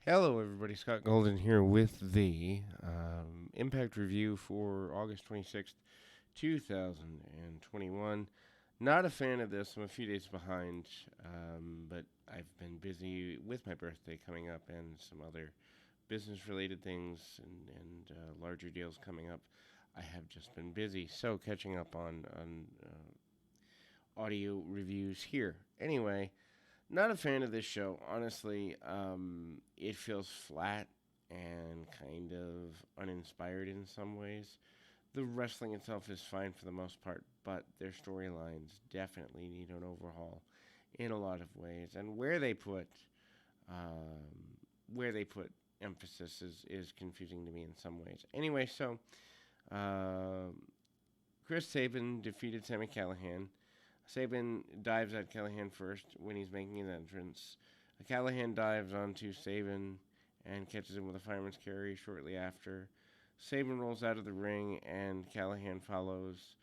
Hello, everybody. Scott Golden here with the Impact Review for August 26th, 2021. Not a fan of this. I'm a few days behind, but I've been busy with my birthday coming up and some other business related things and larger deals coming up. I have just been busy, so catching up on audio reviews here. Anyway, not a fan of this show, honestly. It feels flat and kind of uninspired in some ways. The wrestling itself is fine for the most part, but their storylines definitely need an overhaul in a lot of ways. And um, where they put emphasis is confusing to me in some ways. Anyway, so uh, Chris Sabin defeated Sammy Callahan. Sabin dives at Callahan first when he's making his entrance. Callahan dives onto Sabin and catches him with a fireman's carry shortly after. Sabin rolls out of the ring and Callahan follows,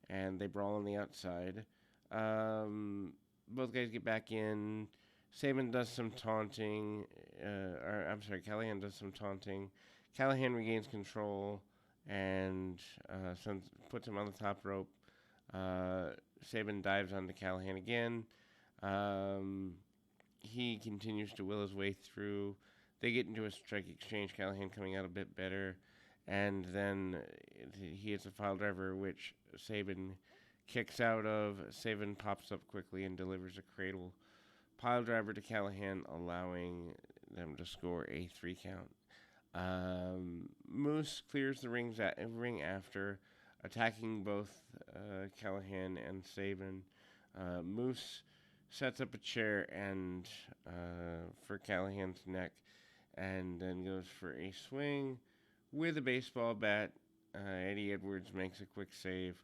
and they brawl on the outside. Both guys get back in. Sabin does some taunting. Callahan does some taunting. Callahan regains control and puts him on the top rope. Uh, Sabin dives onto Callahan again. Um, he continues to will his way through. They get into a strike exchange, Callahan coming out a bit better. And then he hits a file driver, which Sabin kicks out of. Sabin pops up quickly and delivers a cradle pile driver to Callahan, allowing them to score a 3 count. Moose clears the ring after, attacking both Callahan and Sabin. Moose sets up a chair and for Callahan's neck, and then goes for a swing with a baseball bat. Eddie Edwards makes a quick save.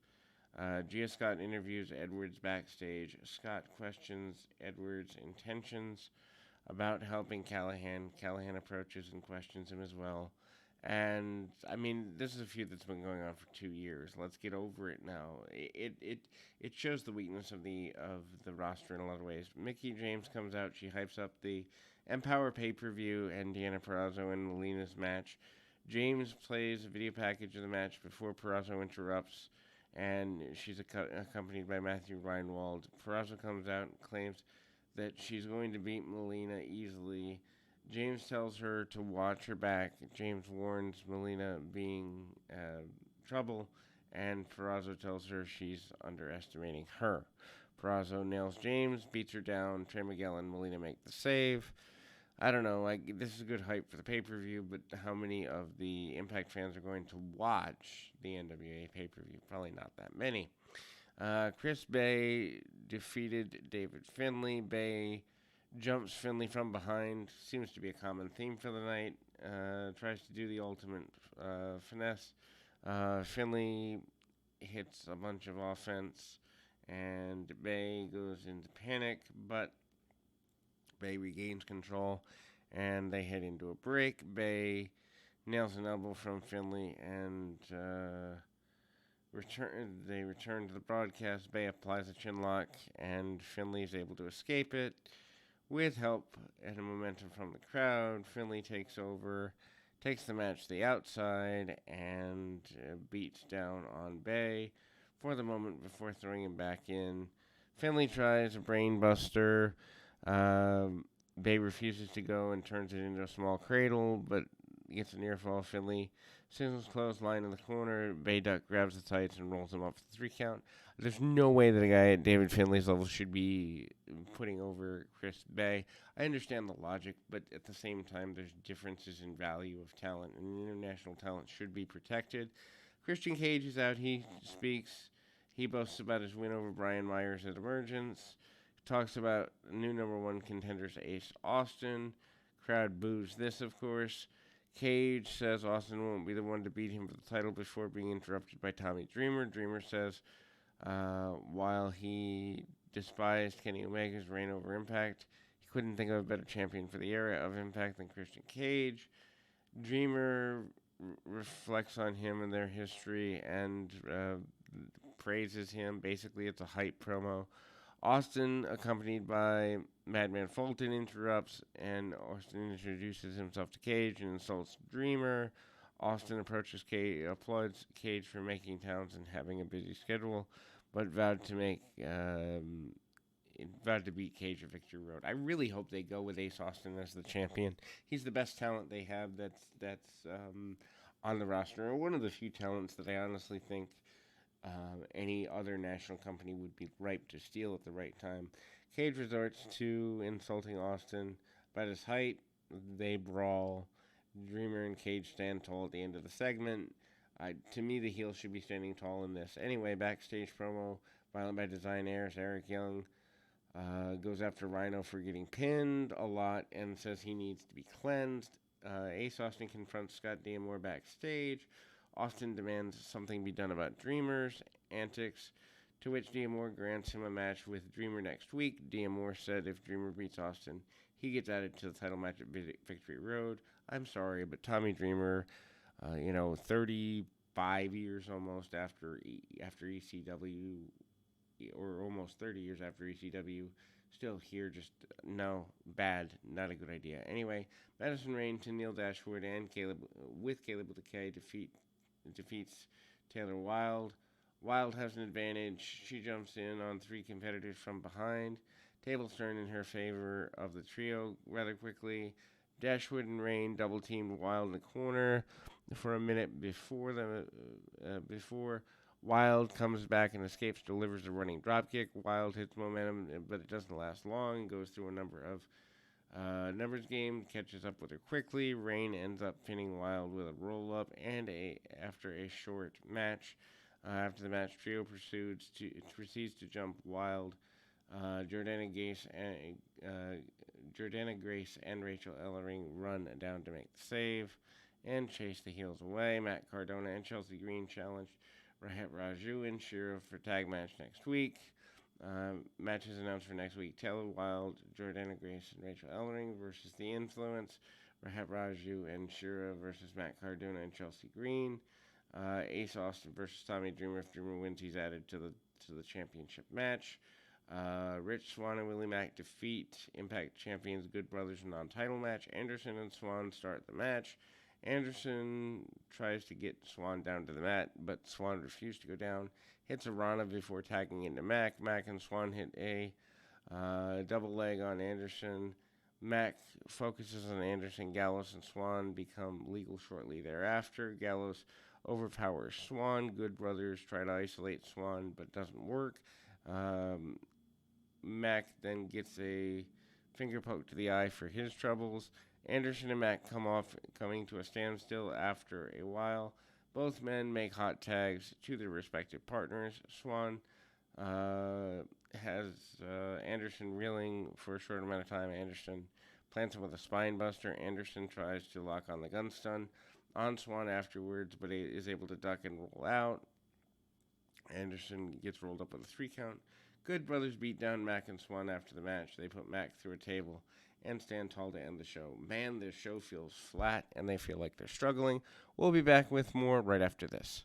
Gia Scott interviews Edwards backstage. Scott questions Edwards' intentions about helping Callahan. Callahan approaches and questions him as well. And I mean, this is a feud that's been going on for 2 years. Let's get over it now. It shows the weakness of the roster in a lot of ways. Mickie James comes out. She hypes up the Empower pay-per-view and Deanna Purrazzo and Melina's match. James plays a video package of the match before Purrazzo interrupts, and she's accompanied by Matthew Reinwald. Purrazzo comes out and claims that she's going to beat Melina easily. James tells her to watch her back. James warns Melina being trouble, and Purrazzo tells her she's underestimating her. Purrazzo nails James, beats her down. Trey Miguel and Melina make the save. I don't know, like this is good hype for the pay-per-view, but how many of the Impact fans are going to watch the NWA pay-per-view? Probably not that many. Chris Bay defeated David Finlay. Bay jumps Finlay from behind. Seems to be a common theme for the night. Tries to do the ultimate finesse. Finlay hits a bunch of offense, and Bay goes into panic, but Bay regains control, and they head into a break. Bay nails an elbow from Finlay, and they return to the broadcast. Bay applies a chin lock, and Finlay is able to escape it with help and momentum from the crowd. Finlay takes over, takes the match to the outside, and beats down on Bay for the moment before throwing him back in. Finlay tries a brainbuster. Bay refuses to go and turns it into a small cradle, but gets a near fall. Finlay signals clothesline in the corner. Bay Duck grabs the tights and rolls him up for the 3 count. There's no way that a guy at David Finlay's level should be putting over Chris Bay. I understand the logic, but at the same time, there's differences in value of talent, and international talent should be protected. Christian Cage is out. He speaks. He boasts about his win over Brian Myers at Emergence. Talks about new #1 contenders Ace Austin. Crowd boos this, of course. Cage says Austin won't be the one to beat him for the title before being interrupted by Tommy Dreamer. Dreamer says while he despised Kenny Omega's reign over Impact, he couldn't think of a better champion for the era of Impact than Christian Cage. Dreamer reflects on him and their history and praises him. Basically, it's a hype promo. Austin, accompanied by Madman Fulton interrupts, and Austin introduces himself to Cage and insults Dreamer. Austin approaches Cage, applauds Cage for making Townsend having a busy schedule, but vowed to beat Cage at Victory Road. I really hope they go with Ace Austin as the champion. He's the best talent they have. That's on the roster, and one of the few talents that I honestly think any other national company would be ripe to steal at the right time. Cage resorts to insulting Austin. By his height, they brawl. Dreamer and Cage stand tall at the end of the segment. To me, the heel should be standing tall in this. Anyway, backstage promo, Violent by Design airs. Eric Young goes after Rhino for getting pinned a lot and says he needs to be cleansed. Ace Austin confronts Scott D'Amore backstage. Austin demands something be done about Dreamer's antics, to which D'Amore grants him a match with Dreamer next week. D'Amore said if Dreamer beats Austin, he gets added to the title match at Victory Road. I'm sorry, but Tommy Dreamer, 35 years almost after ECW, or almost 30 years after ECW, still here, just no, bad, not a good idea. Anyway, Madison Rayne to Neil Dashwood and Caleb with the K defeats Taylor Wilde. Wilde has an advantage. She jumps in on 3 competitors from behind. Tables turn in her favor of the trio rather quickly. Dashwood and Rayne double teamed Wilde in the corner for a minute before Wilde comes back and escapes, delivers a running dropkick. Wilde hits momentum, but it doesn't last long. Goes through a number of numbers game, catches up with her quickly. Rayne ends up pinning Wilde with a roll-up, and after a short match. After the match, trio proceeds to jump Wilde. Jordana Grace and Rachel Ellering run down to make the save and chase the heels away. Matt Cardona and Chelsea Green challenged Rahat Raju and Shira for tag match next week. Matches announced for next week: Taylor Wilde, Jordana Grace, and Rachel Ellering versus The Influence. Rahat Raju and Shira versus Matt Cardona and Chelsea Green. Ace Austin versus Tommy Dreamer. If Dreamer wins, he's added to the championship match. Rich Swann and Willie Mack defeat Impact champions Good Brothers in a non-title match. Anderson and Swann start the match. Anderson tries to get Swann down to the mat, but Swann refused to go down. Hits a Rana before tagging into Mack. Mack and Swann hit a double leg on Anderson. Mack focuses on Anderson. Gallows and Swann become legal shortly thereafter. Gallows overpowers Swann. Good Brothers try to isolate Swann, but doesn't work. Mack then gets a finger poke to the eye for his troubles. Anderson and Mack coming to a standstill after a while. Both men make hot tags to their respective partners. Swann has Anderson reeling for a short amount of time. Anderson plants him with a spine buster. Anderson tries to lock on the gun stun on Swann afterwards, but he is able to duck and roll out. Anderson gets rolled up with a 3 count. Good Brothers beat down Mack and Swann after the match. They put Mack through a table and stand tall to end the show. Man, this show feels flat, and they feel like they're struggling. We'll be back with more right after this.